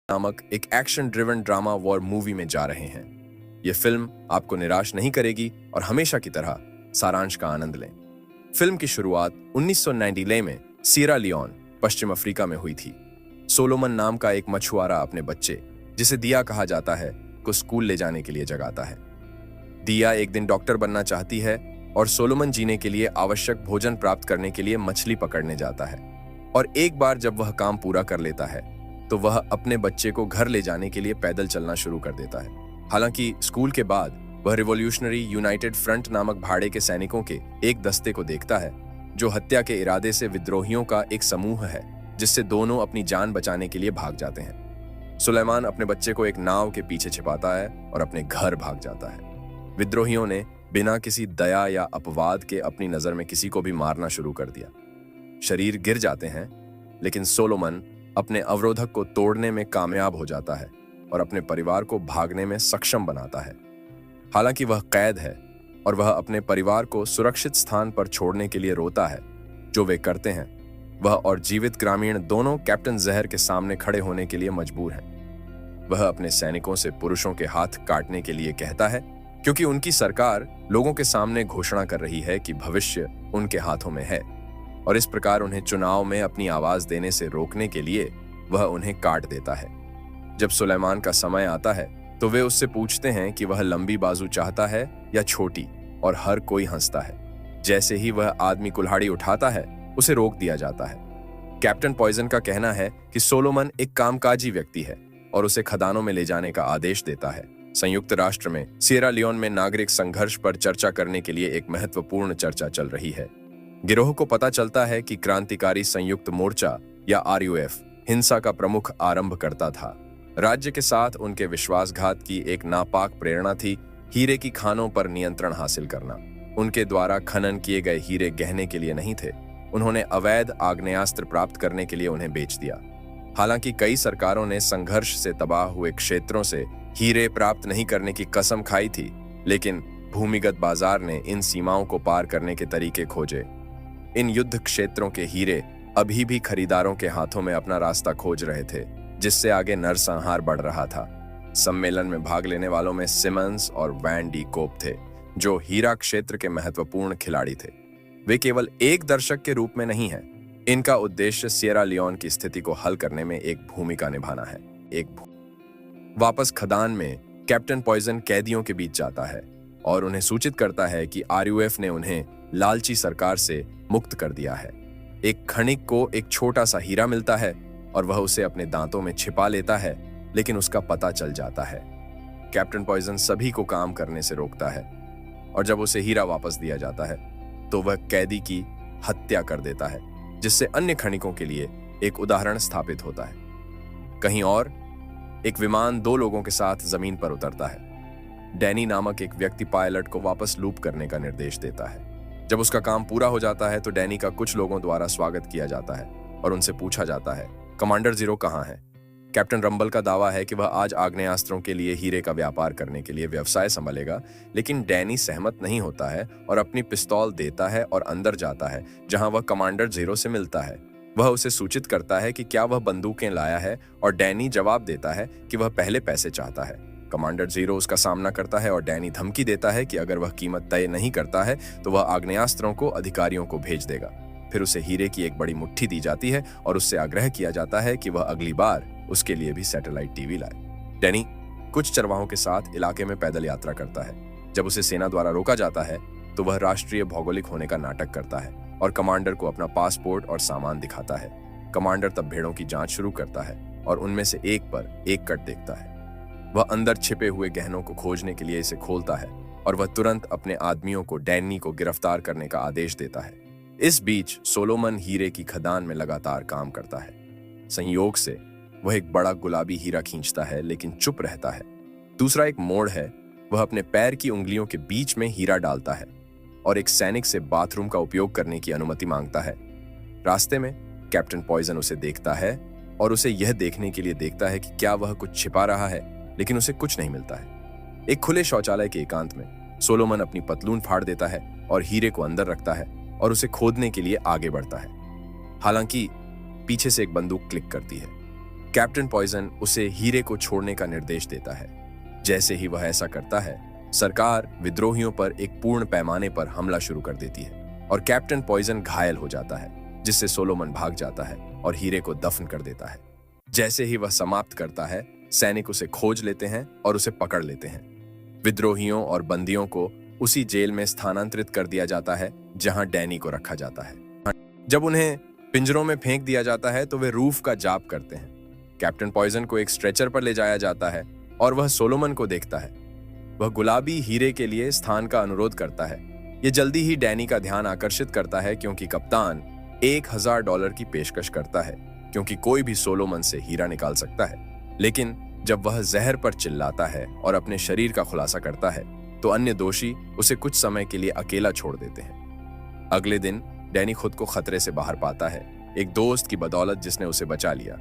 नामक एक action driven drama war movie में जा रहे हैं। ये फिल्म आपको निराश नहीं करेगी और हमेशा की तरह सारांश का आनंद लें। फिल्म की शुरुआत 1990 में सियरा लियोन, पश्चिम अफ्रीका में हुई थी। सोलोमन नाम का एक मछुआरा अपने बच्चे, जिसे दिया कहा जाता है, को स्कूल ले जाने के लिए जगाता है। दिया एक दिन डॉक्टर बनना चाहती है और सोलोमन जीने के लिए आवश्यक भोजन प्राप्त करने के लिए मछली पकड़ने जाता है। और एक बार जब वह काम पूरा कर लेता है तो वह अपने बच्चे को घर ले जाने के लिए पैदल चलना शुरू कर देता है। हालांकि स्कूल के बाद वह रिवॉल्यूशनरी यूनाइटेड फ्रंट नामक भाड़े के सैनिकों के एक दस्ते को देखता है, जो हत्या के इरादे से विद्रोहियों का एक समूह है, जिससे दोनों अपनी जान बचाने के लिए भाग जाते हैं। सुलेमान अपने बच्चे को एक नाव के पीछे छिपाता है और अपने घर भाग जाता है। विद्रोहियों ने बिना किसी दया या अपवाद के अपनी नजर में किसी को भी मारना शुरू कर दिया। शरीर गिर जाते हैं, लेकिन सोलोमन अपने अवरोधक को तोड़ने में कामयाब हो जाता है और अपने परिवार को भागने में सक्षम बनाता है। हालांकि वह कैद है और वह अपने परिवार को सुरक्षित स्थान पर छोड़ने के लिए रोता है, जो वे करते हैं। वह और जीवित ग्रामीण दोनों कैप्टन जहर के सामने खड़े होने के लिए मजबूर हैं। वह अपने सैनिकों से पुरुषों के हाथ काटने के लिए कहता है, क्योंकि उनकी सरकार लोगों के सामने घोषणा कर रही है कि भविष्य उनके हाथों में है, और इस प्रकार उन्हें चुनाव में अपनी आवाज देने से रोकने के लिए वह उन्हें काट देता है। जब सुलेमान का समय आता है तो वे उससे पूछते हैं कि वह लंबी बाजू चाहता है या छोटी, और हर कोई हंसता है। जैसे ही वह आदमी कुल्हाड़ी उठाता है, उसे रोक दिया जाता है। कैप्टन पॉइजन का कहना है कि सोलोमन एक कामकाजी व्यक्ति है और उसे खदानों में ले जाने का आदेश देता है। संयुक्त राष्ट्र में सियरा लियोन में नागरिक संघर्ष पर चर्चा करने के लिए एक महत्वपूर्ण चर्चा चल रही है। गिरोह को पता चलता है कि क्रांतिकारी संयुक्त मोर्चा या आरयूएफ हिंसा का प्रमुख आरंभ करता था। राज्य के साथ उनके विश्वासघात की एक नापाक प्रेरणा थी हीरे की खानों पर नियंत्रण हासिल करना। उनके द्वारा खनन किए गए हीरे गहने के लिए नहीं थे, उन्होंने अवैध आग्नेयास्त्र प्राप्त करने के लिए उन्हें बेच दिया। हालांकि कई सरकारों ने संघर्ष से तबाह हुए क्षेत्रों से हीरे प्राप्त नहीं करने की कसम खाई थी, लेकिन भूमिगत बाजार ने इन सीमाओं को पार करने के तरीके खोजे। इन युद्ध क्षेत्रों के हीरे अभी भी खरीदारों के हाथों में अपना रास्ता खोज रहे थे, जिससे आगे नरसंहार बढ़ रहा था। सम्मेलन में भाग लेने वालों में सिमंस और वैन डी कोप थे, जो हीरा क्षेत्र के महत्वपूर्ण खिलाड़ी थे। वे केवल एक दर्शक के रूप में नहीं हैं। इनका उद्देश्य सियरा लियोन की स्थिति को हल करने में एक भूमिका निभाना है। वापस खदान में कैप्टन पॉइजन कैदियों के बीच जाता है और उन्हें सूचित करता है कि आरयूएफ ने उन्हें लालची सरकार से मुक्त कर दिया है। एक खनिक को एक छोटा सा हीरा मिलता है और वह उसे अपने दांतों में छिपा लेता है, लेकिन उसका पता चल जाता है। कैप्टन पॉइजन सभी को काम करने से रोकता है और जब उसे हीरा वापस दिया जाता है तो वह कैदी की हत्या कर देता है, जिससे अन्य खनिकों के लिए एक उदाहरण स्थापित होता है। कहीं और एक विमान 2 लोगों के साथ जमीन पर उतरता है। डैनी नामक एक व्यक्ति पायलट को वापस लूप करने का निर्देश देता है। जब उसका काम पूरा हो जाता है तो डैनी का कुछ लोगों द्वारा स्वागत किया जाता है और उनसे पूछा जाता है, कमांडर जीरो कहाँ है? कैप्टन रंबल का दावा है कि वह आज आग्नेयास्त्रों के लिए हीरे का व्यापार करने के लिए व्यवसाय संभालेगा, लेकिन डैनी सहमत नहीं होता है और अपनी पिस्तौल देता है और अंदर जाता है, जहां वह कमांडर जीरो से मिलता है। वह उसे सूचित करता है कि क्या वह बंदूकें लाया है और डैनी जवाब देता है कि वह पहले पैसे चाहता है। कमांडर जीरो उसका सामना करता है और डैनी धमकी देता है कि अगर वह कीमत तय नहीं करता है तो वह आग्नेयास्त्रों को अधिकारियों को भेज देगा। फिर उसे हीरे की एक बड़ी मुट्ठी दी जाती है और उससे आग्रह किया जाता है कि वह अगली बार उसके लिए भी सैटेलाइट टीवी लाए। डैनी कुछ चरवाहों के साथ इलाके में पैदल यात्रा करता है। जब उसे सेना द्वारा रोका जाता है तो वह राष्ट्रीय भौगोलिक होने का नाटक करता है और कमांडर को अपना पासपोर्ट और सामान दिखाता है। कमांडर तब भेड़ों की जांच शुरू करता है और उनमें से एक पर एक कट देखता है। वह अंदर छिपे हुए गहनों को खोजने के लिए इसे खोलता है और वह तुरंत अपने आदमियों को डैनी को गिरफ्तार करने का आदेश देता है। इस बीच सोलोमन हीरे की खदान में लगातार काम करता है। संयोग से वह एक बड़ा गुलाबी हीरा खींचता है, लेकिन चुप रहता है। दूसरा एक मोड़ है, वह अपने पैर की उंगलियों के बीच में हीरा डालता है और एक सैनिक से बाथरूम का उपयोग करने की अनुमति मांगता है। रास्ते में कैप्टन पॉइजन उसे देखता है और उसे यह देखने के लिए देखता है कि क्या वह कुछ छिपा रहा है, लेकिन उसे कुछ नहीं मिलता है। एक खुले शौचालय के एकांत में सोलोमन अपनी पतलून फाड़ देता है और हीरे को अंदर रखता है और उसे खोदने के लिए आगे बढ़ता है। हालांकि पीछे से एक बंदूक क्लिक करती है। कैप्टन पॉइजन उसे हीरे को छोड़ने का निर्देश देता है। जैसे ही वह ऐसा करता है, सरकार विद्रोहियों पर एक पूर्ण पैमाने पर हमला शुरू कर देती है और कैप्टन पॉइजन घायल हो जाता है, जिससे सोलोमन भाग जाता है और हीरे को दफन कर देता है। जैसे ही वह समाप्त करता है, सैनिक उसे खोज लेते हैं और उसे पकड़ लेते हैं। विद्रोहियों और बंदियों को उसी जेल में स्थानांतरित कर दिया जाता है जहां डैनी को रखा जाता है। जब उन्हें पिंजरों में फेंक दिया जाता है तो वे रूफ का जाप करते हैं। कैप्टन पॉइजन को एक स्ट्रेचर पर ले जाया जाता है और वह सोलोमन को देखता है। वह गुलाबी हीरे के लिए स्थान का अनुरोध करता है। यह जल्दी ही डैनी का ध्यान आकर्षित करता है क्योंकि कप्तान $1000 की पेशकश करता है, क्योंकि कोई भी सोलोमन से हीरा निकाल सकता है। लेकिन जब वह जहर पर चिल्लाता है और अपने शरीर का खुलासा करता है तो अन्य दोषी उसे कुछ समय के लिए अकेला छोड़ देते हैं। अगले दिन डैनी खुद को खतरे से बाहर पाता है, एक दोस्त की बदौलत जिसने उसे बचा लिया।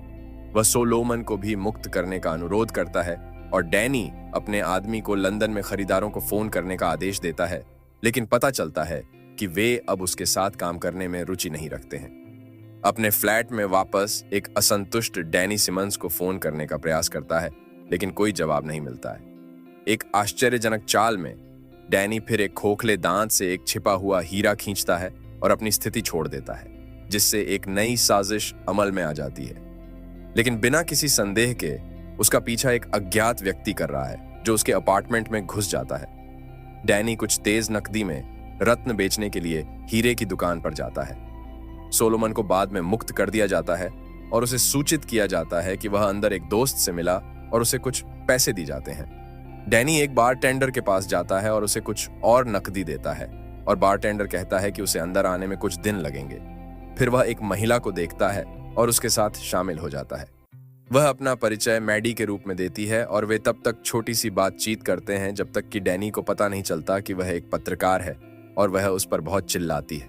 वह सोलोमन को भी मुक्त करने का अनुरोध करता है और डैनी अपने आदमी को लंदन में खरीदारों को फोन करने का आदेश देता है, लेकिन पता चलता है कि वे अब उसके साथ काम करने में रुचि नहीं रखते हैं। अपने फ्लैट में वापस एक असंतुष्ट डैनी सिमंस को फोन करने का प्रयास करता है, लेकिन कोई जवाब नहीं मिलता है। एक आश्चर्यजनक चाल में डैनी फिर एक खोखले दांत से एक छिपा हुआ हीरा खींचता है और अपनी स्थिति छोड़ देता है, जिससे एक नई साजिश अमल में आ जाती है। लेकिन बिना किसी संदेह के उसका पीछा एक अज्ञात व्यक्ति कर रहा है जो उसके अपार्टमेंट में घुस जाता है। डैनी कुछ तेज नकदी में रत्न बेचने के लिए हीरे की दुकान पर जाता है। सोलोमन को बाद में मुक्त कर दिया जाता है और उसे सूचित किया जाता है कि वह अंदर एक दोस्त से मिला और उसे कुछ पैसे दी जाते हैं। डैनी एक बारटेंडर के पास जाता है और उसे कुछ और नकदी देता है और बारटेंडर कहता है कि उसे अंदर आने में कुछ दिन लगेंगे। फिर वह एक महिला को देखता है और उसके साथ शामिल हो जाता है। वह अपना परिचय मैडी के रूप में देती है और वे तब तक छोटी सी बातचीत करते हैं जब तक कि डैनी को पता नहीं चलता कि वह एक पत्रकार है और वह उस पर बहुत चिल्लाती है।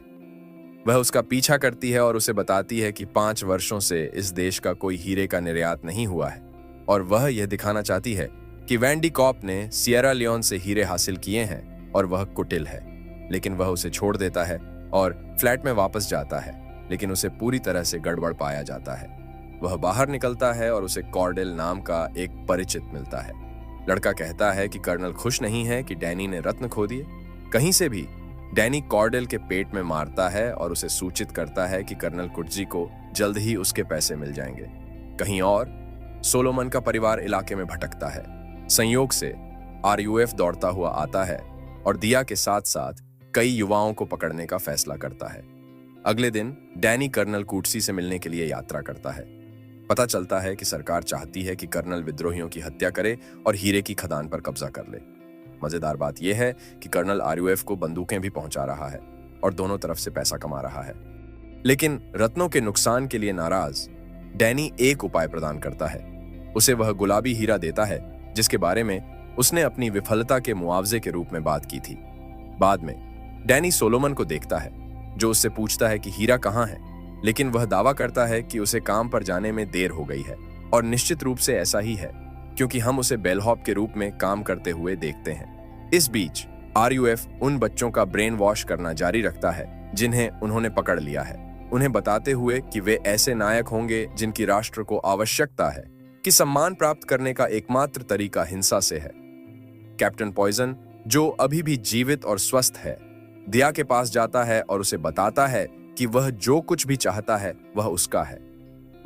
वह उसका पीछा करती है और उसे बताती है कि 5 वर्षों से इस देश का कोई हीरे का निर्यात नहीं हुआ है और वह यह दिखाना चाहती है कि वैंडी कॉप ने सियरा लियोन से हीरे हासिल किए हैं और वह कुटिल है। लेकिन वह उसे छोड़ देता है और फ्लैट में वापस जाता है, लेकिन उसे पूरी तरह से गड़बड़ पाया जाता है। वह बाहर निकलता है और उसे कॉर्डेल नाम का एक परिचित मिलता है। लड़का कहता है कि कर्नल खुश नहीं है कि डैनी ने रत्न खो दिए। कहीं से भी डैनी कॉर्डेल के पेट में मारता है और उसे सूचित करता है कि कर्नल कुर्जी को जल्द ही उसके पैसे मिल जाएंगे। कहीं और सोलोमन का परिवार इलाके में भटकता है। संयोग से RUF दौड़ता हुआ आता है और दिया के साथ साथ कई युवाओं को पकड़ने का फैसला करता है। अगले दिन डैनी कर्नल कूटसी से मिलने के लिए यात्रा करता है। पता चलता है कि सरकार चाहती है कि कर्नल विद्रोहियों की हत्या करे और हीरे की खदान पर कब्जा कर ले। मजेदार बात यह है कि कर्नल RUF को बंदूकें भी पहुंचा रहा है और दोनों तरफ से पैसा कमा रहा है। लेकिन रत्नों के नुकसान के लिए नाराज डैनी एक उपाय प्रदान करता है। उसे वह गुलाबी हीरा देता है जिसके बारे में उसने अपनी विफलता के मुआवजे के रूप में बात की थी। बाद में डैनी सोलोमन को देखता है जो उससे पूछता है कि हीरा कहाँ है, लेकिन वह दावा करता है कि उसे काम पर जाने में देर हो गई है और निश्चित रूप से ऐसा ही है क्योंकि हम उसे बेलहॉप के रूप में काम करते हुए देखते हैं। इस बीच RUF उन बच्चों का ब्रेन वॉश करना जारी रखता है जिन्हें उन्होंने पकड़ लिया है, उन्हें बताते हुए कि वे ऐसे नायक होंगे जिनकी राष्ट्र को आवश्यकता है कि सम्मान प्राप्त करने का एकमात्र तरीका हिंसा से है। कैप्टन पॉइजन, जो अभी भी जीवित और स्वस्थ है, दिया के पास जाता है और उसे बताता है कि वह जो कुछ भी चाहता है वह उसका है।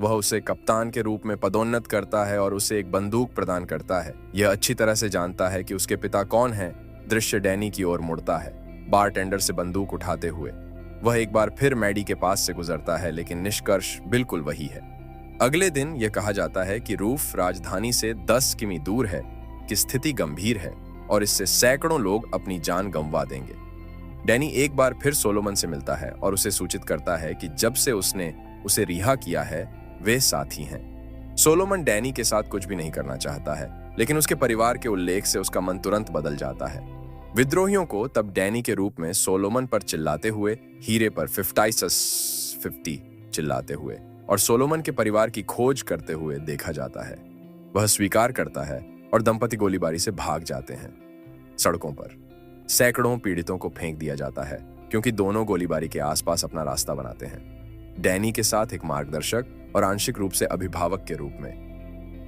वह उसे कप्तान के रूप में पदोन्नत करता है और उसे एक बंदूक प्रदान करता है। यह अच्छी तरह से जानता है कि उसके पिता कौन हैं। दृश्य डैनी की ओर मुड़ता है, बारटेंडर से बंदूक उठाते हुए। वह एक बार फिर मैडी के पास से गुजरता है, लेकिन निष्कर्ष बिल्कुल वही है। अगले दिन यह कहा जाता है कि रूफ राजधानी से 10 किमी दूर है, कि स्थिति गंभीर है और इससे सैकड़ों लोग अपनी जान गंवा देंगे। डैनी एक बार फिर सोलोमन से मिलता है और उसे सूचित करता है कि जब से उसने उसे रिहा किया है वे साथी हैं। सोलोमन डैनी के साथ कुछ भी नहीं करना चाहता है, लेकिन उसके परिवार के उल्लेख से उसका मन तुरंत बदल जाता है। विद्रोहियों को तब डैनी के रूप में सोलोमन पर चिल्लाते हुए, हीरे पर 50 चिल्लाते हुए और सोलोमन के परिवार की खोज करते हुए देखा जाता है। वह स्वीकार करता है और दंपति गोलीबारी से भाग जाते हैं। सड़कों पर सैकड़ों पीड़ितों को फेंक दिया जाता है क्योंकि दोनों गोलीबारी के आसपास अपना रास्ता बनाते हैं। डैनी के साथ एक मार्गदर्शक और आंशिक रूप से अभिभावक के रूप में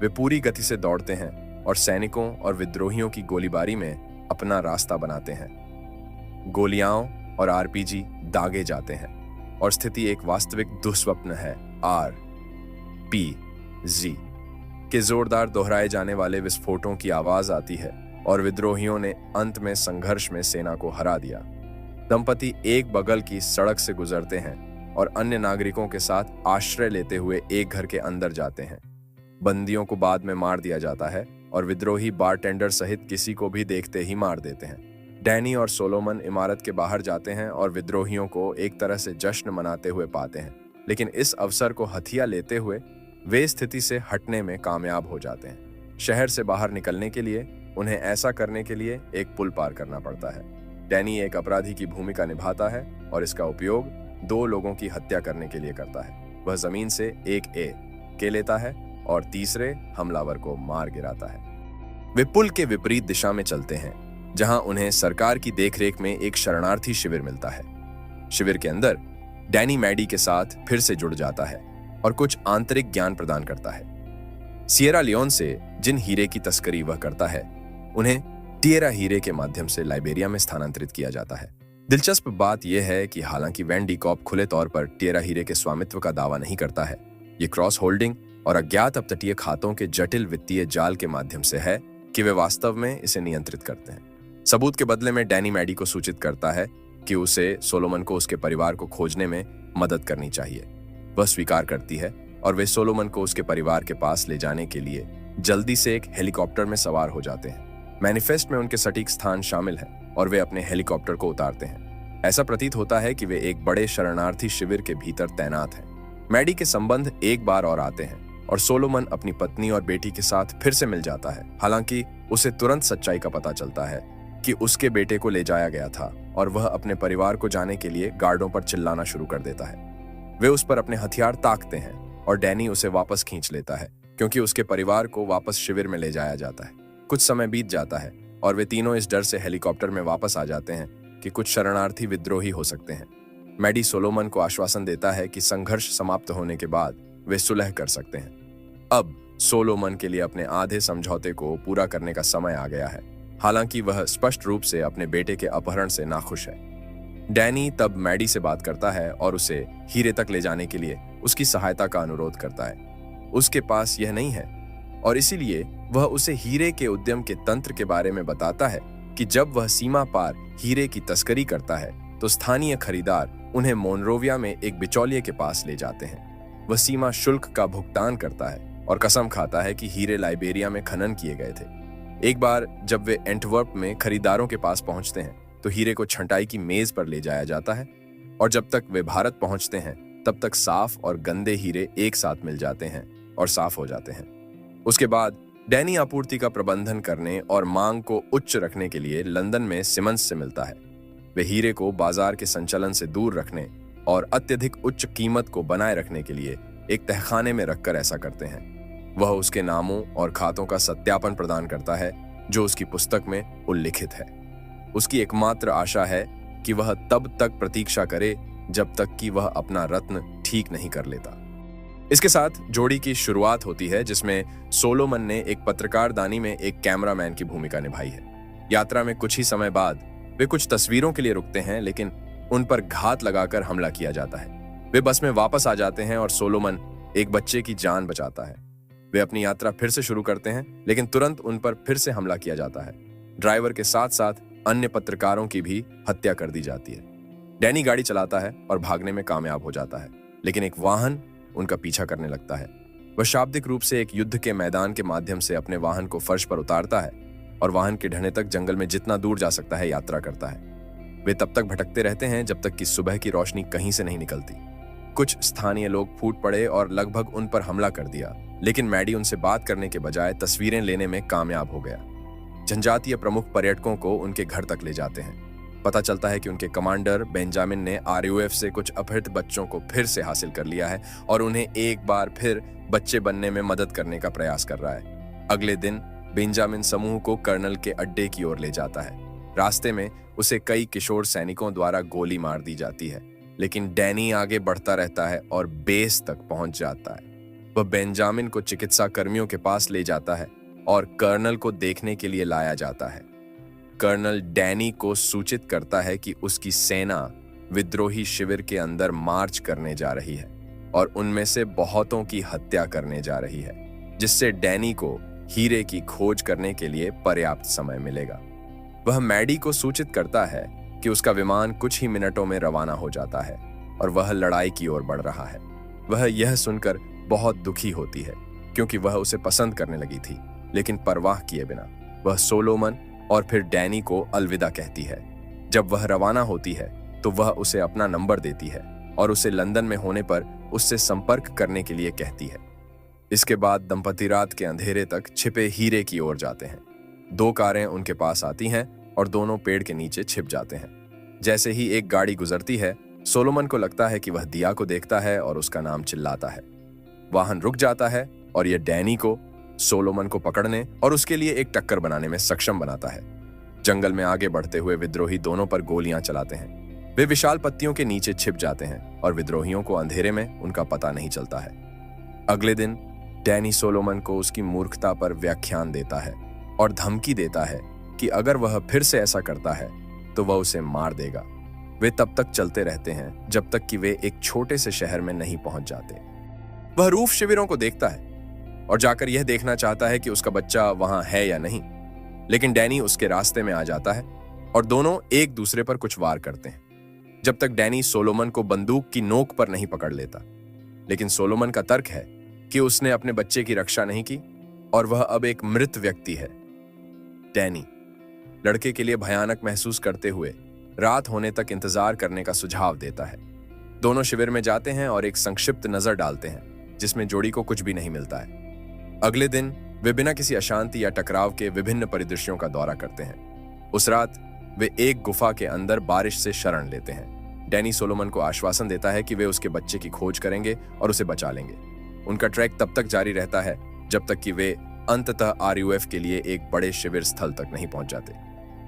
वे पूरी गति से दौड़ते हैं और सैनिकों और विद्रोहियों की गोलीबारी में अपना रास्ता बनाते हैं। गोलियां और आरपीजी दागे जाते हैं और स्थिति एक वास्तविक दुस्वप्न है। RPG के जोरदार दोहराए जाने वाले विस्फोटों की आवाज आती है और विद्रोहियों ने अंत में संघर्ष में सेना को हरा दिया। दंपति एक बगल की सड़क से गुजरते हैं और अन्य नागरिकों के साथ आश्रय लेते हुए एक घर के अंदर जाते हैं। बंदियों को बाद में मार दिया जाता है और विद्रोही बारटेंडर सहित किसी को भी देखते ही मार देते हैं। डैनी और सोलोमन इमारत के बाहर जाते हैं और विद्रोहियों को एक तरह से जश्न मनाते हुए पाते हैं, लेकिन इस अवसर को हथिया लेते हुए वे स्थिति से हटने में कामयाब हो जाते हैं। शहर से बाहर निकलने के लिए उन्हें ऐसा करने के लिए एक पुल पार करना पड़ता है। डैनी एक अपराधी की भूमिका निभाता है और इसका उपयोग 2 लोगों की हत्या करने के लिए करता है। वह जमीन से एक के लेता है और तीसरे हमलावर को मार गिराता है। वे पुल के विपरीत दिशा में चलते हैं, जहां उन्हें सरकार की देखरेख में एक शरणार्थी शिविर मिलता है। शिविर के अंदर डैनी मैडी के साथ फिर से जुड़ जाता है और कुछ आंतरिक ज्ञान प्रदान करता है। सिएरा लियोन से जिन हीरे की तस्करी वह करता है, उन्हें टिएरा हीरे के माध्यम से लाइबेरिया में स्थानांतरित किया जाता है। दिलचस्प बात यह है कि हालांकि वैन डी कॉप खुले तौर पर टिएरा हीरे के स्वामित्व का दावा नहीं करता है, ये क्रॉस होल्डिंग और अज्ञात अपतटीय खातों के जटिल वित्तीय जाल के माध्यम से है कि वे वास्तव में इसे नियंत्रित करते हैं। सबूत के बदले में डैनी मैडी को सूचित करता है कि उसे सोलोमन को उसके परिवार को खोजने में मदद करनी चाहिए। वह स्वीकार करती है और वे सोलोमन को उसके परिवार के पास ले जाने के लिए जल्दी से एक हेलीकॉप्टर में सवार हो जाते हैं। मैनिफेस्ट में उनके सटीक स्थान शामिल है और वे अपने हेलीकॉप्टर को उतारते हैं। ऐसा प्रतीत होता है कि वे एक बड़े शरणार्थी शिविर के भीतर तैनात हैं। मैडी के संबंध एक बार और आते हैं और सोलोमन अपनी पत्नी और बेटी के साथ फिर से मिल जाता है। हालांकि उसे तुरंत सच्चाई का पता चलता है कि उसके बेटे को ले जाया गया था और वह अपने परिवार को जाने के लिए गार्डों पर चिल्लाना शुरू कर देता है। वे उस पर अपने हथियार ताकते हैं और डैनी उसे वापस खींच लेता है क्योंकि उसके परिवार को वापस शिविर में ले जाया जाता है। कुछ समय बीत जाता है और वे तीनों इस डर से हेलीकॉप्टर में वापस आ जाते हैं कि कुछ शरणार्थी विद्रोही हो सकते हैं। मैडी सोलोमन को आश्वासन देता है कि संघर्ष समाप्त होने के बाद वे सुलह कर सकते हैं। अब सोलोमन के लिए अपने आधे समझौते को पूरा करने का समय आ गया है, हालांकि वह स्पष्ट रूप से अपने बेटे के अपहरण से नाखुश है। डैनी तब मैडी से बात करता है और उसे हीरे तक ले जाने के लिए उसकी सहायता का अनुरोध करता है। उसके पास यह नहीं है और इसीलिए वह उसे हीरे के उद्यम के तंत्र के बारे में बताता है कि जब वह सीमा पार हीरे की तस्करी करता है तो स्थानीय खरीदार उन्हें मोनरोविया में एक बिचौलिए के पास ले जाते हैं। वह सीमा शुल्क का भुगतान करता है और कसम खाता है कि हीरे लाइबेरिया में खनन किए गए थे। एक बार जब वे एंटवर्प में खरीदारों के पास पहुंचते हैं तो हीरे को छंटाई की मेज पर ले जाया जाता है और जब तक वे भारत पहुंचते हैं तब तक साफ और गंदे हीरे एक साथ मिल जाते हैं और साफ हो जाते हैं। उसके बाद डैनी आपूर्ति का प्रबंधन करने और मांग को उच्च रखने के लिए लंदन में सिमंस से मिलता है। वे हीरे को बाजार के संचलन से दूर रखने और अत्यधिक उच्च कीमत को बनाए रखने के लिए एक तहखाने में रखकर ऐसा करते हैं। वह उसके नामों और खातों का सत्यापन प्रदान करता है जो उसकी पुस्तक में उल्लिखित है। उसकी एकमात्र आशा है कि वह तब तक प्रतीक्षा करे जब तक कि वह अपना रत्न ठीक नहीं कर लेता। इसके साथ जोड़ी की शुरुआत होती है जिसमें सोलोमन ने एक पत्रकारदानी में एक कैमरामैन की भूमिका निभाई है। यात्रा में कुछ ही समय बाद वे कुछ तस्वीरों के लिए रुकते हैं, लेकिन उन पर घात लगाकर हमला किया जाता है। वे बस में वापस आ जाते हैं और सोलोमन एक बच्चे की जान बचाता है। वे अपनी यात्रा फिर से शुरू करते हैं, लेकिन तुरंत उन पर फिर से हमला किया जाता है। ड्राइवर के साथ साथ अन्य पत्रकारों की भी हत्या कर दी जाती है। डैनी गाड़ी चलाता है और भागने में कामयाब हो जाता है, लेकिन एक वाहन उनका पीछा करने लगता है। वह शाब्दिक रूप से एक युद्ध के मैदान के माध्यम से अपने वाहन को फर्श पर उतारता है और वाहन के ढहने तक जंगल में जितना दूर जा सकता है यात्रा करता है। वे तब तक भटकते रहते हैं जब तक कि सुबह की रोशनी कहीं से नहीं निकलती। कुछ स्थानीय लोग फूट पड़े और लगभग उन पर हमला कर दिया, लेकिन मैडी उनसे बात करने के बजाय तस्वीरें लेने में कामयाब हो गया। जनजातीय प्रमुख पर्यटकों को उनके घर तक ले जाते हैं। पता चलता है कि उनके कमांडर बेंजामिन ने RUF से कुछ अपहृत बच्चों को फिर से हासिल कर लिया है और उन्हें एक बार फिर बच्चे बनने में मदद करने का प्रयास कर रहा है। अगले दिन बेंजामिन समूह को कर्नल के अड्डे की ओर ले जाता है। रास्ते में उसे कई किशोर सैनिकों द्वारा गोली मार दी जाती है, लेकिन डैनी आगे बढ़ता रहता है और बेस तक पहुंच जाता है। वह बेंजामिन को चिकित्सा कर्मियों के पास ले जाता है और कर्नल को देखने के लिए लाया जाता है। कर्नल डैनी को सूचित करता है कि उसकी सेना विद्रोही शिविर के अंदर मार्च करने जा रही है और उनमें से बहुतों की हत्या करने जा रही है, जिससे डैनी को हीरे की खोज करने के लिए पर्याप्त समय मिलेगा। वह मैडी को सूचित करता है कि उसका विमान कुछ ही मिनटों में रवाना हो जाता है और वह लड़ाई की ओर बढ़ रहा है। वह यह सुनकर बहुत दुखी होती है क्योंकि वह उसे पसंद करने लगी थी, लेकिन परवाह किए बिना वह सोलोमन और फिर डैनी को अलविदा कहती है। जब वह रवाना होती है तो वह उसे अपना नंबर देती है और उसे लंदन में होने पर उससे संपर्क करने के लिए कहती है। इसके बाद दंपति रात के अंधेरे तक छिपे हीरे की ओर जाते हैं। 2 कारें उनके पास आती हैं और दोनों पेड़ के नीचे छिप जाते हैं। जैसे ही एक गाड़ी गुजरती है, सोलोमन को लगता है कि वह दिया को देखता है और उसका नाम चिल्लाता है। वाहन रुक जाता है और यह डैनी को सोलोमन को पकड़ने और उसके लिए एक टक्कर बनाने में सक्षम बनाता है। जंगल में आगे बढ़ते हुए विद्रोही दोनों पर गोलियां चलाते हैं। वे विशाल पत्तियों के नीचे छिप जाते हैं और विद्रोहियों को अंधेरे में उनका पता नहीं चलता है। अगले दिन डैनी सोलोमन को उसकी मूर्खता पर व्याख्यान देता है और धमकी देता है कि अगर वह फिर से ऐसा करता है तो वह उसे मार देगा। वे तब तक चलते रहते हैं जब तक कि वे एक छोटे से शहर में नहीं पहुंच जाते। वह रूफ शिविरों को देखता है और जाकर यह देखना चाहता है कि उसका बच्चा वहां है या नहीं, लेकिन डैनी उसके रास्ते में आ जाता है और दोनों एक दूसरे पर कुछ वार करते हैं जब तक डैनी सोलोमन को बंदूक की नोक पर नहीं पकड़ लेता। लेकिन सोलोमन का तर्क है कि उसने अपने बच्चे की रक्षा नहीं की और वह अब एक मृत व्यक्ति है। डैनी लड़के के लिए भयानक महसूस करते हुए रात होने तक इंतजार करने का सुझाव देता है। दोनों शिविर में जाते हैं और एक संक्षिप्त नजर डालते हैं जिसमें जोड़ी को कुछ भी नहीं मिलता है। अगले दिन वे बिना किसी अशांति या टकराव के विभिन्न परिदृश्यों का दौरा करते हैं। उस रात वे एक गुफा के अंदर बारिश से शरण लेते हैं। डैनी सोलोमन को आश्वासन देता है कि वे उसके बच्चे की खोज करेंगे और उसे बचा लेंगे। उनका ट्रैक तब तक जारी रहता है जब तक कि वे अंततः आरयूएफ के लिए एक बड़े शिविर स्थल तक नहीं पहुंच जाते।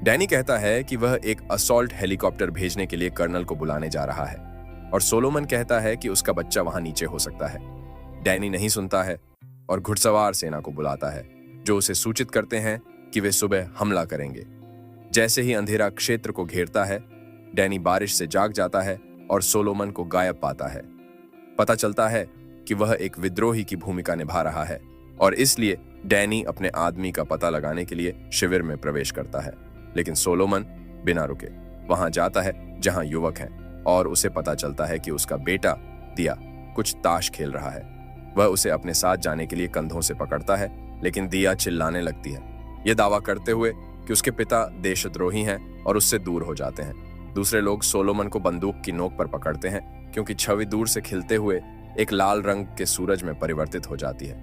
डैनी कहता है कि वह एक असॉल्ट हेलीकॉप्टर भेजने के लिए कर्नल को बुलाने जा रहा है और सोलोमन कहता है कि उसका बच्चा वहां नीचे हो सकता है। डैनी नहीं सुनता है और घुड़सवार सेना को बुलाता है जो उसे सूचित करते हैं कि वे सुबह हमला करेंगे। जैसे ही अंधेरा क्षेत्र को घेरता है, डैनी बारिश से जाग जाता है और सोलोमन को गायब पाता है। पता चलता है कि वह एक विद्रोही की भूमिका निभा रहा है और इसलिए डैनी अपने आदमी का पता लगाने के लिए शिविर में प्रवेश करता है। लेकिन सोलोमन बिना रुके वहां जाता है जहां युवक हैं और उसे पता चलता है कि उसका बेटा दिया कुछ ताश खेल रहा है। वह उसे अपने साथ जाने के लिए कंधों से पकड़ता है, लेकिन दिया चिल्लाने लगती है, यह दावा करते हुए कि उसके पिता देशद्रोही हैं और उससे दूर हो जाते हैं। दूसरे लोग सोलोमन को बंदूक की नोक पर पकड़ते हैं क्योंकि छवि दूर से खिलते हुए एक लाल रंग के सूरज में परिवर्तित हो जाती है।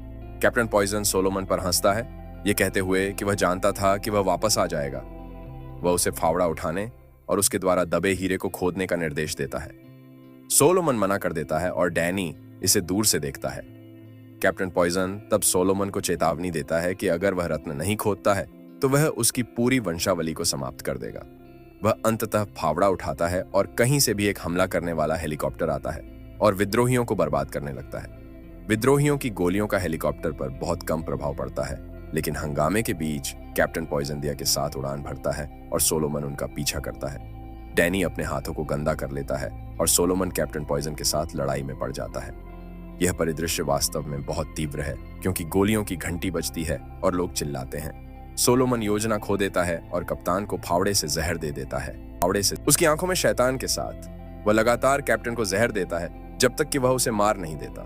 कैप्टन पॉइजन सोलोमन पर हंसता है, ये कहते हुए कि वह जानता था कि वह वापस आ जाएगा। वह उसे फावड़ा उठाने और उसके द्वारा दबे हीरे को खोदने का निर्देश देता है। सोलोमन मना कर देता है और डैनी इसे दूर से देखता है। कैप्टन पॉइजन तब सोलोमन को चेतावनी देता है कि अगर वह रत्न नहीं खोदता है तो वह उसकी पूरी वंशावली को समाप्त कर देगा। वह अंततः फावड़ा उठाता है और कहीं से भी एक हमला करने वाला हेलीकॉप्टर आता है और विद्रोहियों को बर्बाद करने लगता है। विद्रोहियों की गोलियों का हेलीकॉप्टर पर बहुत कम प्रभाव पड़ता है, लेकिन हंगामे के बीच कैप्टन पॉइजन दिया के साथ उड़ान भरता है और सोलोमन उनका पीछा करता है। डैनी अपने हाथों को गंदा कर लेता है और सोलोमन कैप्टन पॉइजन के साथ लड़ाई में पड़ जाता है। यह परिदृश्य वास्तव में बहुत तीव्र है क्योंकि गोलियों की घंटी बजती है और लोग चिल्लाते हैं। सोलोमन योजना खो देता है और कप्तान को फावड़े से जहर दे देता है। फावड़े से उसकी आंखों में शैतान के साथ वह लगातार कैप्टन को जहर देता है जब तक कि वह उसे मार नहीं देता।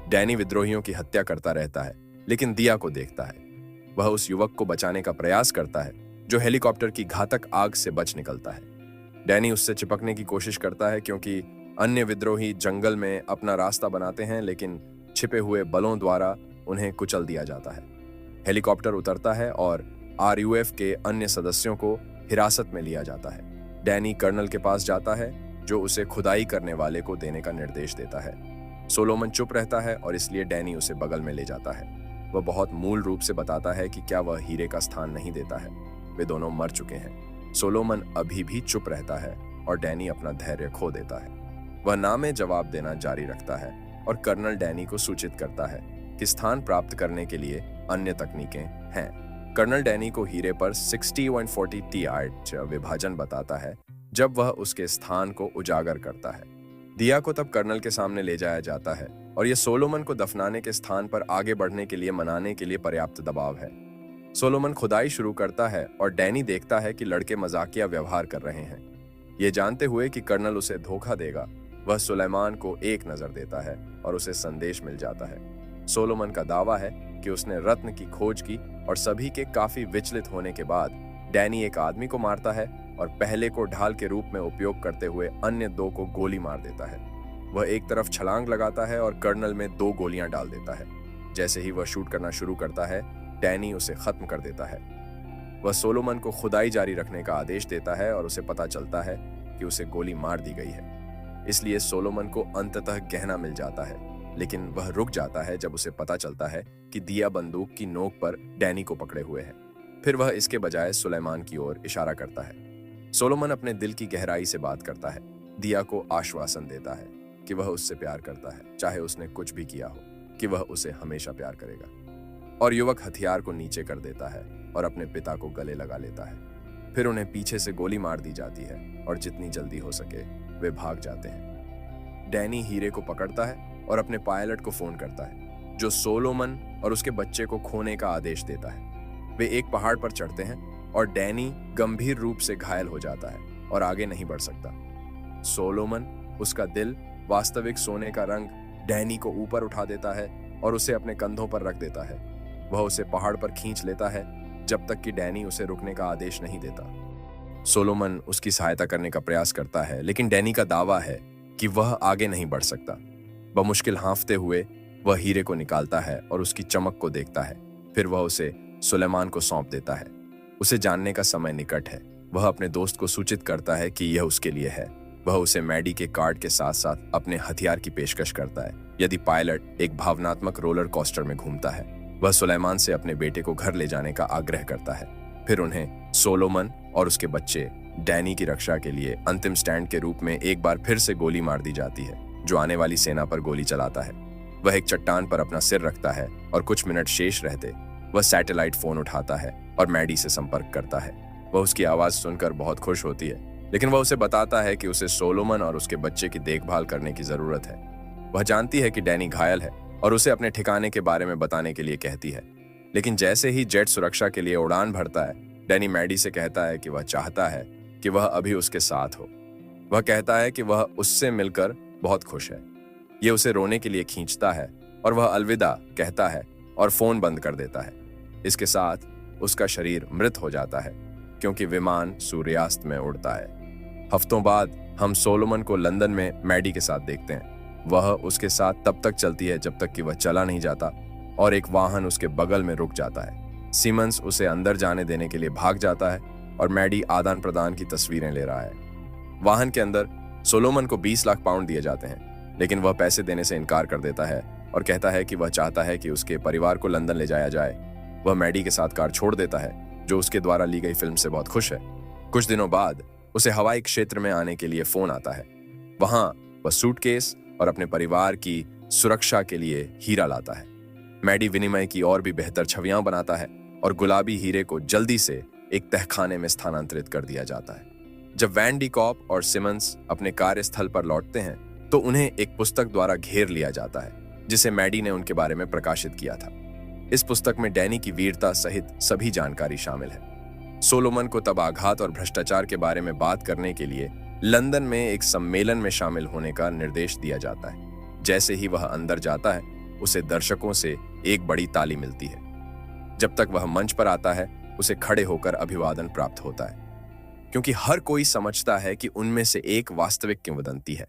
डैनी विद्रोहियों की हत्या करता रहता है, लेकिन दिया को देखता है। वह उस युवक को बचाने का प्रयास करता है जो हेलीकॉप्टर की घातक आग से बच निकलता है। डैनी उससे चिपकने की कोशिश करता है क्योंकि अन्य विद्रोही जंगल में अपना रास्ता बनाते हैं, लेकिन छिपे हुए बलों द्वारा उन्हें कुचल दिया जाता है। हेलीकॉप्टर उतरता है और आरयूएफ के अन्य सदस्यों को हिरासत में लिया जाता है। डैनी कर्नल के पास जाता है जो उसे खुदाई करने वाले को देने का निर्देश देता है। सोलोमन चुप रहता है और इसलिए डैनी उसे बगल में ले जाता है। वह बहुत मूल रूप से बताता है कि क्या वह हीरे का स्थान नहीं देता है। वे दोनों मर चुके हैं। सोलोमन अभी भी चुप रहता है और डैनी अपना धैर्य खो देता है। वह ना में जवाब देना जारी रखता है और कर्नल डैनी को सूचित करता है कि स्थान प्राप्त करने के लिए अन्य तकनीकें हैं। कर्नल डैनी को हीरे पर 60-140 TH विभाजन बताता है जब वह उसके स्थान को उजागर करता है। दिया को तब कर्नल के सामने ले जाया जाता है और यह सोलोमन को दफनाने के स्थान पर आगे बढ़ने के लिए मनाने के लिए पर्याप्त दबाव है। सोलोमन खुदाई शुरू करता है और डैनी देखता है कि लड़के मजाकिया व्यवहार कर रहे हैं। ये जानते हुए कि कर्नल उसे धोखा देगा, वह सुलेमान को एक नजर देता है और उसे संदेश मिल जाता है। सोलोमन का दावा है कि उसने रत्न की खोज की और सभी के काफी विचलित होने के बाद डैनी एक आदमी को मारता है और पहले को ढाल के रूप में उपयोग करते हुए अन्य 2 को गोली मार देता है। वह एक तरफ छलांग लगाता है और कर्नल में 2 गोलियां डाल देता है। जैसे ही वह शूट करना शुरू करता है, डैनी उसे खत्म कर देता है। वह सोलोमन को खुदाई जारी रखने का आदेश देता है और उसे पता चलता है कि उसे गोली मार दी गई है। इसलिए सोलोमन को अंततः गहना मिल जाता है, लेकिन वह रुक जाता है जब उसे पता चलता है कि दिया बंदूक की नोक पर डैनी को पकड़े हुए है। फिर वह इसके बजाय सुलेमान की ओर इशारा करता है। सोलोमन अपने दिल की गहराई से बात करता है, दिया को आश्वासन देता है कि वह उससे प्यार करता है, चाहे उसने कुछ भी किया हो, कि वह उसे हमेशा प्यार करेगा। और युवक हथियार को नीचे कर देता है और अपने पिता को गले लगा लेता है। फिर उन्हें पीछे से गोली मार दी जाती है और जितनी जल्दी हो सके वे भाग जाते हैं। डैनी हीरे को पकड़ता है और अपने पायलट को फोन करता है, जो सोलोमन और उसके बच्चे को खोने का आदेश देता है। वे एक पहाड़ पर चढ़ते हैं और डैनी गंभीर रूप से घायल हो जाता है और आगे नहीं बढ़ सकता। सोलोमन, उसका दिल, वास्तविक सोने का रंग, डैनी को ऊपर उठा देता है और उसे अपने कंधों पर रख देता है। वह उसे पहाड़ पर खींच लेता है जब तक कि डैनी उसे रुकने का आदेश नहीं देता। सोलोमन उसकी सहायता करने का प्रयास करता है, लेकिन डैनी का दावा है कि वह आगे नहीं बढ़ सकता। बमुश्किल हाँफते हुए वह हीरे को निकालता है और उसकी चमक को देखता है। फिर वह उसे सुलेमान को सौंप देता है। उसे जानने का समय निकट है। वह अपने दोस्त को सूचित करता है कि यह उसके लिए है। वह उसे मैडी के कार्ड के साथ साथ अपने हथियार की पेशकश करता है यदि पायलट एक भावनात्मक रोलर कोस्टर में घूमता है। वह सुलेमान से अपने बेटे को घर ले जाने का आग्रह करता है। फिर उन्हें सोलोमन और उसके बच्चे डैनी की रक्षा के लिए अंतिम स्टैंड के रूप में एक बार फिर से गोली मार दी जाती है, जो आने वाली सेना पर गोली चलाता है। वह एक चट्टान पर अपना सिर रखता है और कुछ मिनट शेष रहते वह सैटेलाइट फोन उठाता है और मैडी से संपर्क करता है। वह उसकी आवाज सुनकर बहुत खुश होती है, लेकिन वह उसे बताता है कि उसे सोलोमन और उसके बच्चे की देखभाल करने की जरूरत है। वह जानती है कि डैनी घायल है और उसे अपने ठिकाने के बारे में बताने के लिए कहती है, लेकिन जैसे ही जेट सुरक्षा के लिए उड़ान भरता है, डैनी मैडी से कहता है कि वह चाहता है कि वह अभी उसके साथ हो। वह कहता है कि वह उससे मिलकर बहुत खुश है। यह उसे रोने के लिए खींचता है और वह अलविदा कहता है और फोन बंद कर देता है। इसके साथ उसका शरीर मृत हो जाता है क्योंकि विमान सूर्यास्त में उड़ता है। हफ्तों बाद हम सोलोमन को लंदन में मैडी के साथ देखते हैं। वह उसके साथ तब तक चलती है जब तक कि वह चला नहीं जाता और एक वाहन उसके बगल में रुक जाता है। सिमंस उसे अंदर जाने देने के लिए भाग जाता है और मैडी आदान प्रदान की तस्वीरें ले रहा है। वाहन के अंदर सोलोमन को 20 लाख पाउंड दिए जाते हैं, लेकिन वह पैसे देने से इनकार कर देता है और कहता है कि वह चाहता है कि उसके परिवार को लंदन ले जाया जाए। वह मैडी के साथ कार छोड़ देता है, जो उसके द्वारा ली गई फिल्म से बहुत खुश है। कुछ दिनों बाद उसे हवाई क्षेत्र में आने के लिए फोन आता है। वहां वह सूटकेस और अपने परिवार की सुरक्षा के लिए हीरा लाता है। मैडी विनिमय की और भी बेहतर छवियां बनाता है और गुलाबी हीरे को जल्दी से एक तहखाने में स्थानांतरित कर दिया जाता है। जब वैन डी कॉप और सिमंस अपने कार्यस्थल पर लौटते हैं तो उन्हें एक पुस्तक द्वारा घेर लिया जाता है, जिसे मैडी ने उनके बारे में प्रकाशित किया था। इस पुस्तक में डैनी की वीरता सहित सभी जानकारी शामिल है। सोलोमन को तब आघात और भ्रष्टाचार के बारे में बात करने के लिए लंदन में एक सम्मेलन में शामिल होने का निर्देश दिया जाता है। जैसे ही वह अंदर जाता है, उसे दर्शकों से एक बड़ी ताली मिलती है। जब तक वह मंच पर आता है, उसे खड़े होकर अभिवादन प्राप्त होता है, क्योंकि हर कोई समझता है कि उनमें से एक वास्तविक किंवदंती है।